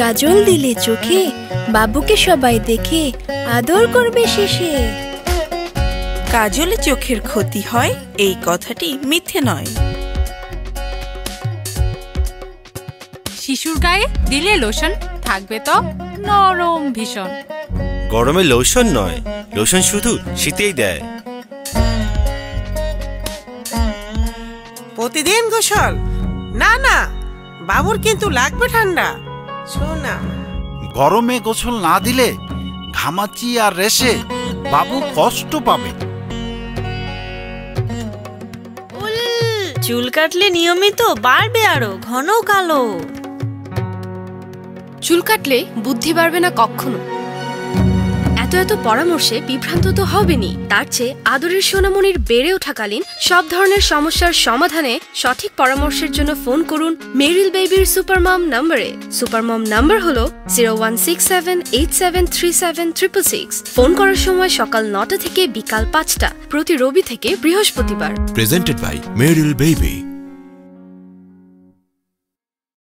কাজল দিলে চোখে, বাবুকে সবাই দেখে আদর করবে শেষে। কাজলে চোখের ক্ষতি হয়, এই কথাটি মিথ্যে নয়। শিশুর গায়ে দিলে লোশন থাকবে তো নরম ভীষণ। গরমে লোশন নয়, লোশন শুধু শীতেই দেয়। প্রতিদিন গোসল না না, বাবুর কিন্তু লাগবে ঠান্ডা। শোনা, গরমে গোসল না দিলে ঘামাচি আর রেশে বাবু কষ্ট পাবে। চুল কাটলে নিয়মিত বাড়বে আরো ঘন কালো। চুল কাটলে বুদ্ধি বাড়বে না কখনো। এত পরামর্শে বিভ্রান্ত তো হবেনি, তার চেয়ে আদরের সোনামণির বেড়ে ওঠাকালীন সব ধরনের সমস্যার সমাধানে সঠিক পরামর্শের জন্য ফোন করুন মেরিল বেবির সুপারমম নম্বরে। সুপারমম নাম্বার হলো 0167873766। ফোন করার সময় সকাল 9টা থেকে বিকাল 5টা, প্রতি রবি থেকে বৃহস্পতিবার। Presented by Meril baby.